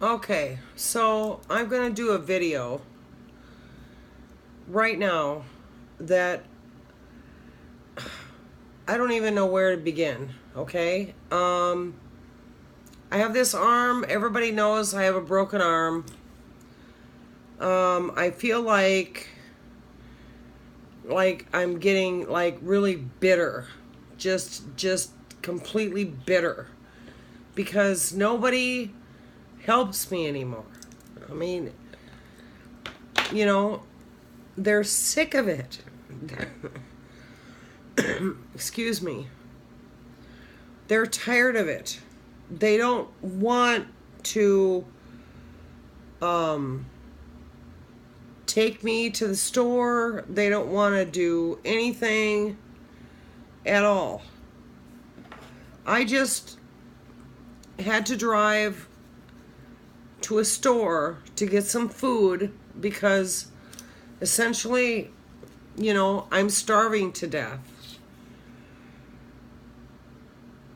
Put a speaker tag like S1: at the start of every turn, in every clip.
S1: Okay, so I'm going to do a video right now that I don't even know where to begin, okay? I have this arm. Everybody knows I have a broken arm. I feel like I'm getting like really bitter. Just completely bitter because nobody helps me anymore. I mean, you know, they're sick of it. Excuse me. They're tired of it. They don't want to take me to the store. They don't want to do anything at all. I just had to drive to a store to get some food because essentially, I'm starving to death.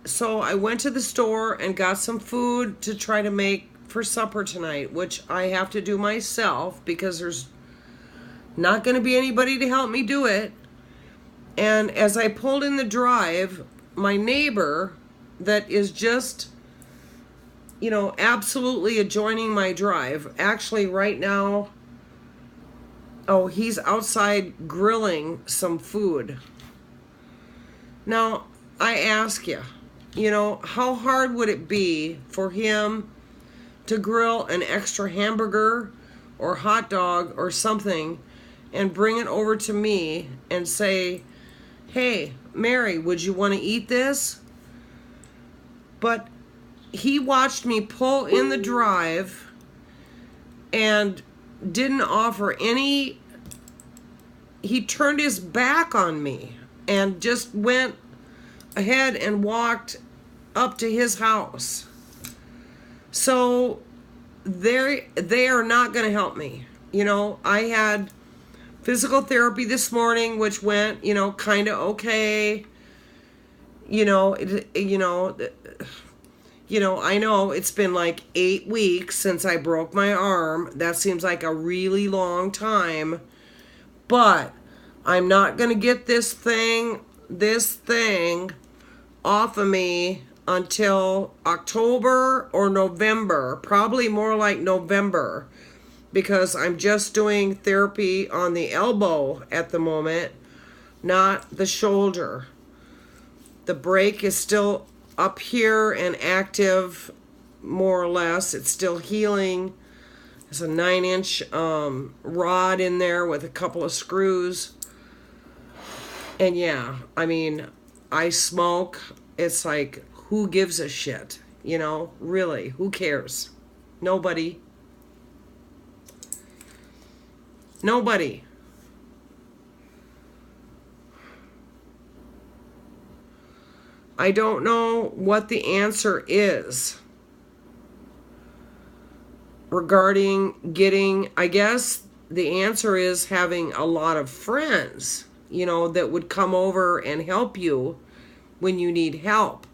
S1: So I went to the store and got some food to try to make for supper tonight, which I have to do myself because there's not going to be anybody to help me do it. And as I pulled in the drive, my neighbor that is just, absolutely adjoining my drive, actually right now, he's outside grilling some food. Now, I ask you, how hard would it be for him to grill an extra hamburger or hot dog or something and bring it over to me and say, hey, Mary, would you want to eat this? But he watched me pull in the drive and didn't offer any. He turned his back on me and just went ahead and walked up to his house. So they are not going to help me. I had physical therapy this morning, which went, kind of okay. I know it's been like 8 weeks since I broke my arm. That seems like a really long time. But I'm not going to get this thing off of me until October or November. Probably more like November, because I'm just doing therapy on the elbow at the moment, not the shoulder. The break is still up here and active, more or less. It's still healing. There's a 9-inch rod in there with a couple of screws. And yeah, I mean, I smoke. It's like, who gives a shit? Really, who cares? Nobody. Nobody. I don't know what the answer is regarding getting, I guess the answer is having a lot of friends, that would come over and help you when you need help.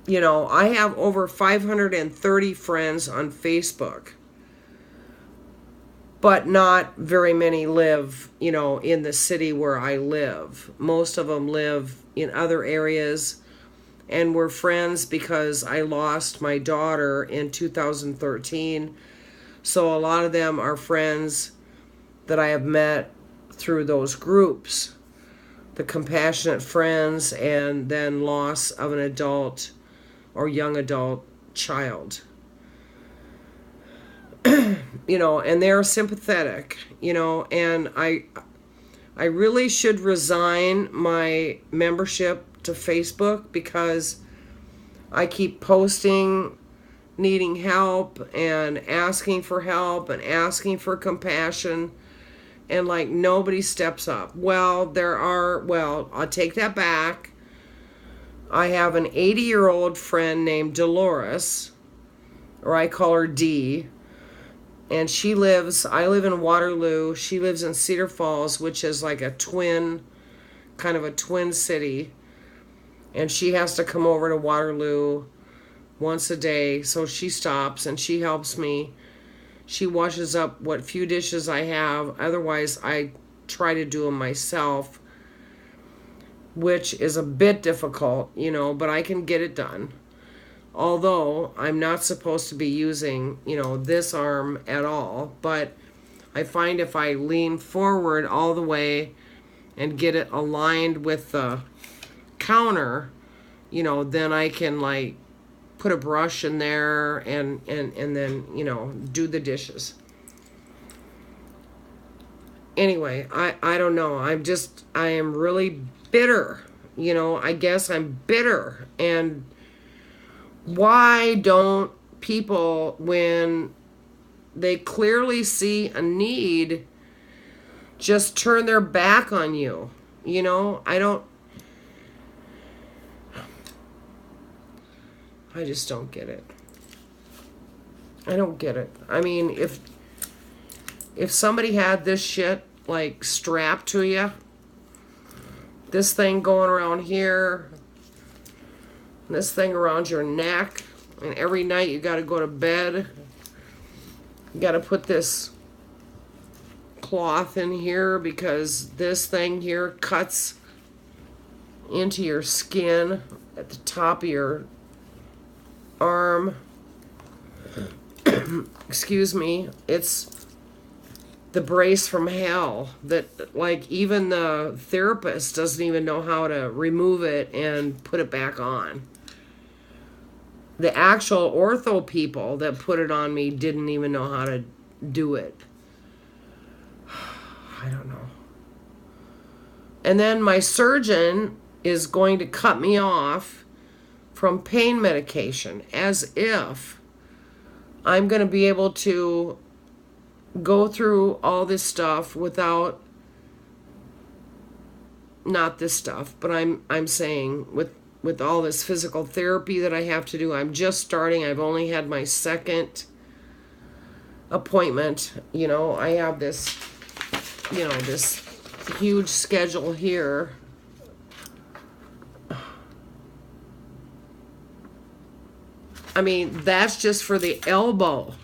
S1: I have over 530 friends on Facebook, but not very many live, in the city where I live. Most of them live in other areas, and we're friends because I lost my daughter in 2013. So a lot of them are friends that I have met through those groups, the Compassionate Friends, and then loss of an adult or young adult child. And they're sympathetic, and I really should resign my membership to Facebook because I keep posting needing help and asking for help and asking for compassion, and like nobody steps up. Well, I'll take that back. I have an 80-year-old friend named Dolores, or I call her D, and I live in Waterloo. She lives in Cedar Falls, which is like kind of a twin city. And she has to come over to Waterloo once a day. So she stops and she helps me. She washes up what few dishes I have. Otherwise, I try to do them myself, which is a bit difficult, you know, but I can get it done. Although I'm not supposed to be using, you know, this arm at all, but I find if I lean forward all the way and get it aligned with the counter, you know, then I can like put a brush in there and then, you know, do the dishes. Anyway, I don't know. I am really bitter. You know, I guess I'm bitter. And why don't people, when they clearly see a need, just turn their back on you? You know, I just don't get it. I don't get it. I mean, if somebody had this shit like strapped to you, this thing going around here, this thing around your neck, and every night you got to go to bed, you got to put this cloth in here because this thing here cuts into your skin at the top of your arm. Excuse me. It's the brace from hell that, like, even the therapist doesn't even know how to remove it and put it back on. The actual ortho people that put it on me didn't even know how to do it. I don't know. And then my surgeon is going to cut me off from pain medication, as if I'm going to be able to go through all this stuff without, not this stuff, but I'm saying with all this physical therapy that I have to do. I'm just starting. I've only had my second appointment. You know, I have this, you know, this huge schedule here. I mean, that's just for the elbow.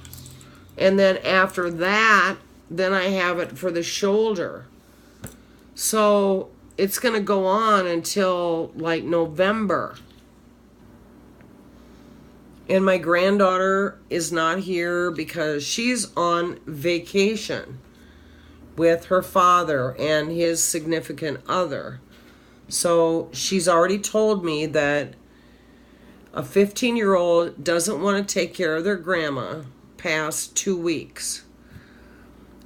S1: And then after that, then I have it for the shoulder. So it's going to go on until like November. And my granddaughter is not here because she's on vacation with her father and his significant other. So she's already told me that a 15-year-old doesn't want to take care of their grandma past 2 weeks.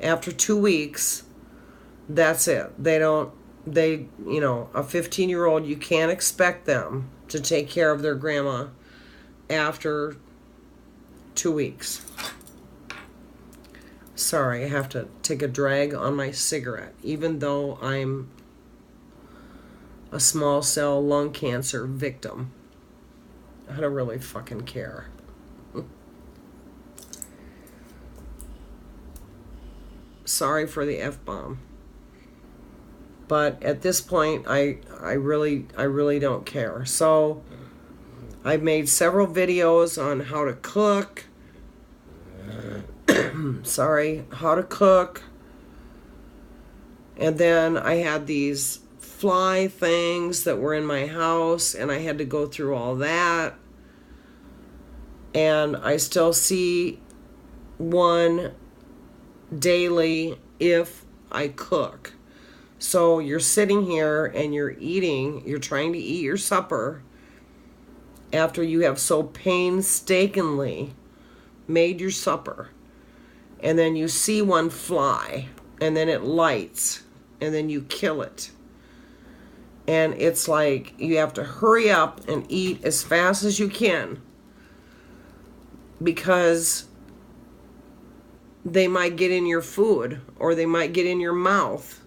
S1: After 2 weeks, that's it. You know, a 15-year-old, you can't expect them to take care of their grandma after 2 weeks. Sorry, I have to take a drag on my cigarette, even though I'm a small cell lung cancer victim. I don't really fucking care. Sorry for the F-bomb. But at this point, I really don't care. So I've made several videos on how to cook. How to cook. And then I had these fly things that were in my house, and I had to go through all that. And I still see one daily if I cook. So you're sitting here and you're trying to eat your supper after you have so painstakingly made your supper. And then you see one fly, and then it lights, and then you kill it. And it's like you have to hurry up and eat as fast as you can, because they might get in your food or they might get in your mouth.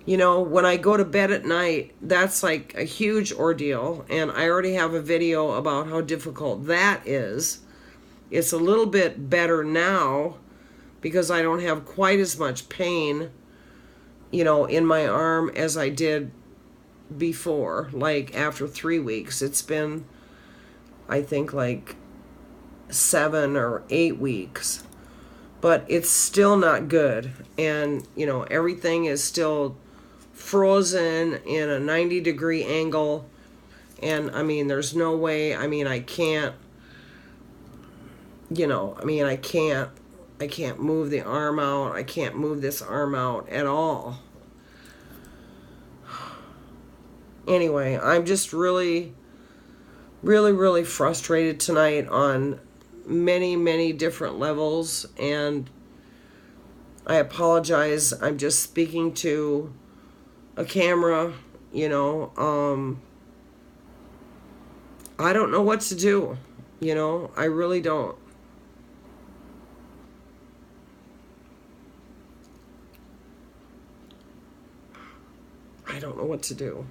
S1: You know, when I go to bed at night, that's like a huge ordeal. And I already have a video about how difficult that is. It's a little bit better now because I don't have quite as much pain, you know, in my arm as I did before. Like after 3 weeks, it's been I think like 7 or 8 weeks, but it's still not good. And, you know, everything is still frozen in a 90-degree angle. And I mean, there's no way, I mean, I can't, you know, I mean, I can't move the arm out. I can't move this arm out at all. Anyway, I'm just really, really, really frustrated tonight on many, many different levels, and I apologize. I'm just speaking to a camera, you know. I don't know what to do, you know. I really don't. I don't know what to do.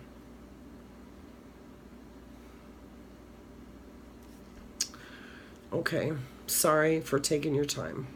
S1: Okay, sorry for taking your time.